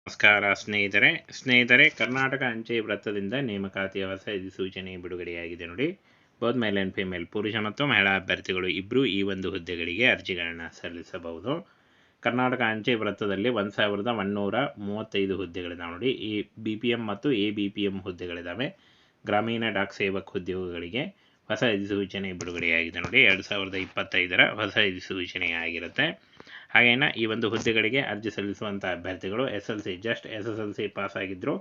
ನಮಸ್ಕಾರ ಸ್ನೇಹಿತರೆ ಕರ್ನಾಟಕ ಅಂಚೆ ವೃತ್ತದಿಂದ ನೇಮಕಾತಿಯ ಹೊಸ ಅಧಿಸೂಚನೆ ಬಿಡುಗಡೆಯಾಗಿದೆ ನೋಡಿ. ಬೋತ್ ಮೇಲ್ ಆ್ಯಂಡ್ ಫಿಮೇಲ್ ಪುರುಷ ಮತ್ತು ಮಹಿಳಾ ಅಭ್ಯರ್ಥಿಗಳು ಇಬ್ಬರು ಈ ಒಂದು ಹುದ್ದೆಗಳಿಗೆ ಅರ್ಜಿಗಳನ್ನು ಸಲ್ಲಿಸಬಹುದು. ಕರ್ನಾಟಕ ಅಂಚೆ ವೃತ್ತದಲ್ಲಿ 1135 ಹುದ್ದೆಗಳಿದಾವೆ ನೋಡಿ. ಈ BPM ಮತ್ತು ABPM ಹುದ್ದೆಗಳಿದ್ದಾವೆ. ಗ್ರಾಮೀಣ ಡಾಕ್ ಸೇವಕ್ ಉದ್ಯೋಗಗಳಿಗೆ ಹೊಸ ಅಧಿಸೂಚನೆ ಬಿಡುಗಡೆಯಾಗಿದೆ ನೋಡಿ. 2025ರ ಹೊಸ ಅಧಿಸೂಚನೆ ಆಗಿರುತ್ತೆ. ಹಾಗೇನ ಈ ಒಂದು ಹುದ್ದೆಗಳಿಗೆ ಅರ್ಜಿ ಸಲ್ಲಿಸುವಂಥ ಅಭ್ಯರ್ಥಿಗಳು SSLC ಪಾಸ್ ಆಗಿದ್ದರೂ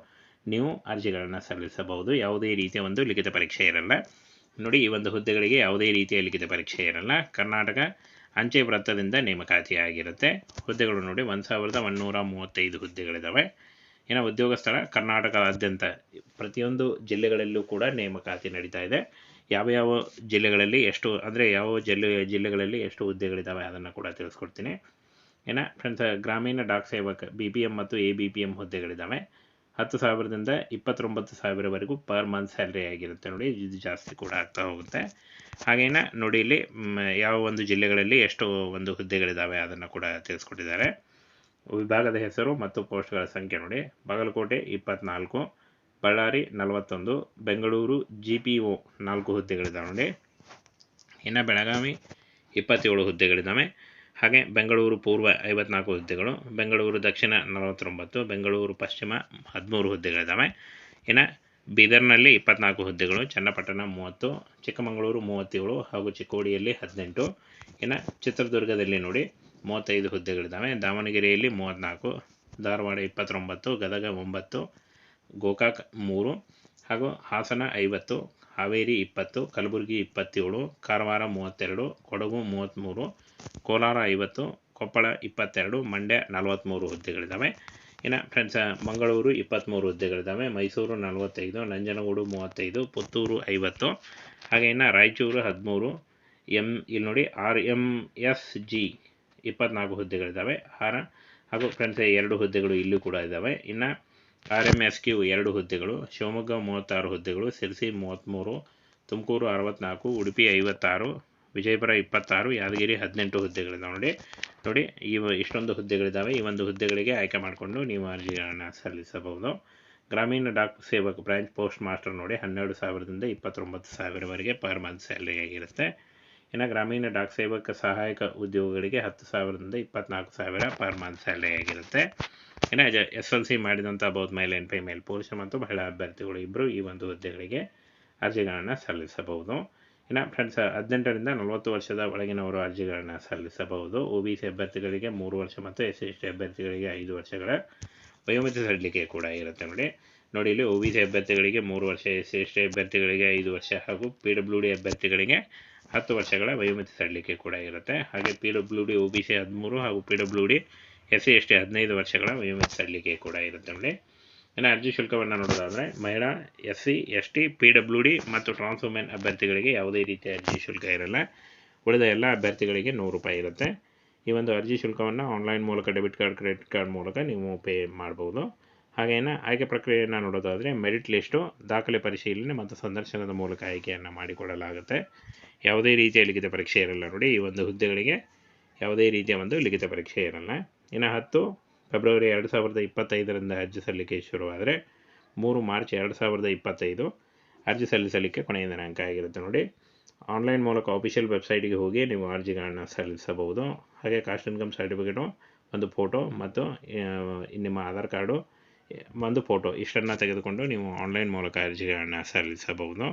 ನೀವು ಅರ್ಜಿಗಳನ್ನು ಸಲ್ಲಿಸಬಹುದು. ಯಾವುದೇ ರೀತಿಯ ಒಂದು ಲಿಖಿತ ಪರೀಕ್ಷೆ ಇರಲ್ಲ ನೋಡಿ. ಈ ಒಂದು ಹುದ್ದೆಗಳಿಗೆ ಯಾವುದೇ ರೀತಿಯ ಲಿಖಿತ ಪರೀಕ್ಷೆ ಇರಲ್ಲ. ಕರ್ನಾಟಕ ಅಂಚೆ ವೃತ್ತದಿಂದ ನೇಮಕಾತಿ ಆಗಿರುತ್ತೆ. ಹುದ್ದೆಗಳು ನೋಡಿ 1135 ಹುದ್ದೆಗಳಿದ್ದಾವೆ. ಇನ್ನು ಉದ್ಯೋಗ ಸ್ಥಳ ಕರ್ನಾಟಕದಾದ್ಯಂತ ಪ್ರತಿಯೊಂದು ಜಿಲ್ಲೆಗಳಲ್ಲೂ ಕೂಡ ನೇಮಕಾತಿ ನಡೀತಾ ಇದೆ. ಯಾವ ಜಿಲ್ಲೆಗಳಲ್ಲಿ ಎಷ್ಟು ಅಂದರೆ ಯಾವ ಜಿಲ್ಲೆಗಳಲ್ಲಿ ಎಷ್ಟು ಹುದ್ದೆಗಳಿದ್ದಾವೆ ಅದನ್ನು ಕೂಡ ತಿಳಿಸ್ಕೊಡ್ತೀನಿ. ಏನ ಫ್ರೆಂಡ್ಸ್, ಗ್ರಾಮೀಣ ಡಾಕ್ ಸೇವಕ BPM ಮತ್ತು ABPM ಹುದ್ದೆಗಳಿದ್ದಾವೆ. 10,000ದಿಂದ 29,000ವರೆಗೂ ಪರ್ ಮಂತ್ ಸ್ಯಾಲ್ರಿ ಆಗಿರುತ್ತೆ ನೋಡಿ. ಇದು ಜಾಸ್ತಿ ಕೂಡ ಆಗ್ತಾ ಹೋಗುತ್ತೆ. ಹಾಗೇನ ನೋಡಿ ಇಲ್ಲಿ ಯಾವ ಒಂದು ಜಿಲ್ಲೆಗಳಲ್ಲಿ ಎಷ್ಟು ಒಂದು ಹುದ್ದೆಗಳಿದ್ದಾವೆ ಅದನ್ನು ಕೂಡ ತಿಳಿಸ್ಕೊಟ್ಟಿದ್ದಾರೆ. ವಿಭಾಗದ ಹೆಸರು ಮತ್ತು ಪೋಸ್ಟ್ಗಳ ಸಂಖ್ಯೆ ನೋಡಿ. ಬಾಗಲಕೋಟೆ 24, ಬಳ್ಳಾರಿ 41, ಬೆಂಗಳೂರು GPO 4 ಹುದ್ದೆಗಳಿದ್ದಾವೆ ನೋಡಿ. ಇನ್ನು ಬೆಳಗಾವಿ 27 ಹುದ್ದೆಗಳಿದ್ದಾವೆ. ಹಾಗೆ ಬೆಂಗಳೂರು ಪೂರ್ವ 54 ಹುದ್ದೆಗಳು, ಬೆಂಗಳೂರು ದಕ್ಷಿಣ 49, ಬೆಂಗಳೂರು ಪಶ್ಚಿಮ 13 ಹುದ್ದೆಗಳಿದ್ದಾವೆ. ಇನ್ನು ಬೀದರ್ನಲ್ಲಿ 24 ಹುದ್ದೆಗಳು, ಚನ್ನಪಟ್ಟಣ 30, ಚಿಕ್ಕಮಗಳೂರು 37 ಹಾಗೂ ಚಿಕ್ಕೋಡಿಯಲ್ಲಿ 18. ಇನ್ನು ಚಿತ್ರದುರ್ಗದಲ್ಲಿ ನೋಡಿ 35 ಹುದ್ದೆಗಳಿದ್ದಾವೆ. ದಾವಣಗೆರೆಯಲ್ಲಿ 34, ಧಾರವಾಡ 29, ಗದಗ 9, ಗೋಕಾಕ್ 3 ಹಾಗೂ ಹಾಸನ 50, ಹಾವೇರಿ 20, ಕಲಬುರಗಿ 27, ಕಾರವಾರ 32, ಕೊಡಗು 33, ಕೋಲಾರ 50, ಕೊಪ್ಪಳ 22, ಮಂಡ್ಯ 43 ಹುದ್ದೆಗಳಿದ್ದಾವೆ. ಇನ್ನು ಫ್ರೆಂಡ್ಸ್, ಮಂಗಳೂರು 23 ಹುದ್ದೆಗಳಿದ್ದಾವೆ, ಮೈಸೂರು 45, ನಂಜನಗೂಡು 35, ಪುತ್ತೂರು 50, ಹಾಗೆ ಇನ್ನು ರಾಯಚೂರು 13, ಇಲ್ಲಿ ನೋಡಿ RMSG 24 ಹುದ್ದೆಗಳಿದ್ದಾವೆ. ಹಾಗೂ ಫ್ರೆಂಡ್ಸ್ 2 ಹುದ್ದೆಗಳು ಇಲ್ಲೂ ಕೂಡ ಇದ್ದಾವೆ. ಇನ್ನು RMSQ 2 ಹುದ್ದೆಗಳು, ಶಿವಮೊಗ್ಗ 36 ಹುದ್ದೆಗಳು, ಸಿರ್ಸಿ 33, ತುಮಕೂರು 64, ಉಡುಪಿ 56, ವಿಜಯಪುರ 26, ಯಾದಗಿರಿ 18 ಹುದ್ದೆಗಳಿದ್ದಾವೆ ನೋಡಿ. ಇಷ್ಟೊಂದು ಹುದ್ದೆಗಳಿದ್ದಾವೆ. ಈ ಒಂದು ಹುದ್ದೆಗಳಿಗೆ ಆಯ್ಕೆ ಮಾಡಿಕೊಂಡು ನೀವು ಅರ್ಜಿಗಳನ್ನು ಸಲ್ಲಿಸಬಹುದು. Gramin Dak Sevak branch post master ನೋಡಿ 12,000ದಿಂದ 29,000ವರೆಗೆ ಪರ್ ಮಂತ್ ಸ್ಯಾಲರಿ ಆಗಿರುತ್ತೆ. ಇನ್ನು ಗ್ರಾಮೀಣ ಡಾಕ್ ಸೇವಕ ಸಹಾಯಕ ಉದ್ಯೋಗಗಳಿಗೆ 10,000ದಿಂದ 24,000 ಪರ್ ಮಂತ್ ಸ್ಯಾಲರಿ ಆಗಿರುತ್ತೆ. ಇನ್ನು SLC ಮಾಡಿದಂಥ ಬೋತ್ ಮೇಲ್ ಆ್ಯಂಡ್ ಫಿಮೇಲ್ ಪುರುಷ ಮತ್ತು ಮಹಿಳಾ ಅಭ್ಯರ್ಥಿಗಳು ಇಬ್ಬರು ಈ ಒಂದು ಹುದ್ದೆಗಳಿಗೆ ಅರ್ಜಿಗಳನ್ನು ಸಲ್ಲಿಸಬಹುದು. ಇನ್ನು ಫ್ರೆಂಡ್ಸ್, 18ರಿಂದ 40 ವರ್ಷದ ಒಳಗಿನವರು ಅರ್ಜಿಗಳನ್ನು ಸಲ್ಲಿಸಬಹುದು. OBC ಅಭ್ಯರ್ಥಿಗಳಿಗೆ 3 ವರ್ಷ ಮತ್ತು SC/ST ಅಭ್ಯರ್ಥಿಗಳಿಗೆ 5 ವರ್ಷಗಳ ವಯೋಮಿತಿ ಸಡಿಲಿಕೆ ಕೂಡ ಇರುತ್ತೆ ನೋಡಿ. ಇಲ್ಲಿ OBC ಅಭ್ಯರ್ಥಿಗಳಿಗೆ 3 ವರ್ಷ, SC/ST ಅಭ್ಯರ್ಥಿಗಳಿಗೆ 5 ವರ್ಷ ಹಾಗೂ PWD ಅಭ್ಯರ್ಥಿಗಳಿಗೆ 10 ವರ್ಷಗಳ ವಯೋಮಿತಿ ಸಡಿಲಿಕೆ ಕೂಡ ಇರುತ್ತೆ. ಹಾಗೆ PWD OBC 13 ಹಾಗೂ PWD SC/ST 15 ವರ್ಷಗಳ ವಯೋಮಿತಿ ಸಡಿಲಿಕೆ ಕೂಡ ಇರುತ್ತೆ ನೋಡಿ. ಇನ್ನು ಅರ್ಜಿ ಶುಲ್ಕವನ್ನು ನೋಡೋದಾದರೆ ಮಹಿಳಾ SC/ST PWD ಮತ್ತು ಟ್ರಾನ್ಸ್ ವುಮೆನ್ ಅಭ್ಯರ್ಥಿಗಳಿಗೆ ಯಾವುದೇ ರೀತಿಯ ಅರ್ಜಿ ಶುಲ್ಕ ಇರಲ್ಲ. ಉಳಿದ ಎಲ್ಲ ಅಭ್ಯರ್ಥಿಗಳಿಗೆ 100 ರೂಪಾಯಿ ಇರುತ್ತೆ. ಈ ಒಂದು ಅರ್ಜಿ ಶುಲ್ಕವನ್ನು ಆನ್ಲೈನ್ ಮೂಲಕ ಡೆಬಿಟ್ ಕಾರ್ಡ್, ಕ್ರೆಡಿಟ್ ಕಾರ್ಡ್ ಮೂಲಕ ನೀವು ಪೇ ಮಾಡ್ಬೋದು. ಹಾಗೇನ ಆಯ್ಕೆ ಪ್ರಕ್ರಿಯೆಯನ್ನು ನೋಡೋದಾದರೆ ಮೆರಿಟ್ ಲಿಸ್ಟು, ದಾಖಲೆ ಪರಿಶೀಲನೆ ಮತ್ತು ಸಂದರ್ಶನದ ಮೂಲಕ ಆಯ್ಕೆಯನ್ನು ಮಾಡಿಕೊಡಲಾಗುತ್ತೆ. ಯಾವುದೇ ರೀತಿಯ ಲಿಖಿತ ಪರೀಕ್ಷೆ ಇರಲ್ಲ ನೋಡಿ. ಈ ಒಂದು ಹುದ್ದೆಗಳಿಗೆ ಯಾವುದೇ ರೀತಿಯ ಒಂದು ಲಿಖಿತ ಪರೀಕ್ಷೆ ಇರಲ್ಲ. ಇನ್ನು 10 ಫೆಬ್ರವರಿ 2025ರಿಂದ ಅರ್ಜಿ ಸಲ್ಲಿಕೆ ಶುರುವಾದರೆ 3 ಮಾರ್ಚ್ 2025 ಅರ್ಜಿ ಸಲ್ಲಿಸಲಿಕ್ಕೆ ಕೊನೆಯ ದಿನಾಂಕ ಆಗಿರುತ್ತೆ ನೋಡಿ. ಆನ್ಲೈನ್ ಮೂಲಕ ಆಫಿಷಿಯಲ್ ವೆಬ್ಸೈಟಿಗೆ ಹೋಗಿ ನೀವು ಅರ್ಜಿಗಳನ್ನು ಸಲ್ಲಿಸಬಹುದು. ಹಾಗೆ ಕಾಸ್ಟ್ ಇನ್ಕಮ್ ಸರ್ಟಿಫಿಕೇಟು, ಒಂದು ಫೋಟೋ ಮತ್ತು ನಿಮ್ಮ ಆಧಾರ್ ಕಾರ್ಡು, ಒಂದು ಫೋಟೋ ಇಷ್ಟನ್ನು ತೆಗೆದುಕೊಂಡು ನೀವು ಆನ್ಲೈನ್ ಮೂಲಕ ಅರ್ಜಿಗಳನ್ನು ಸಲ್ಲಿಸಬಹುದು.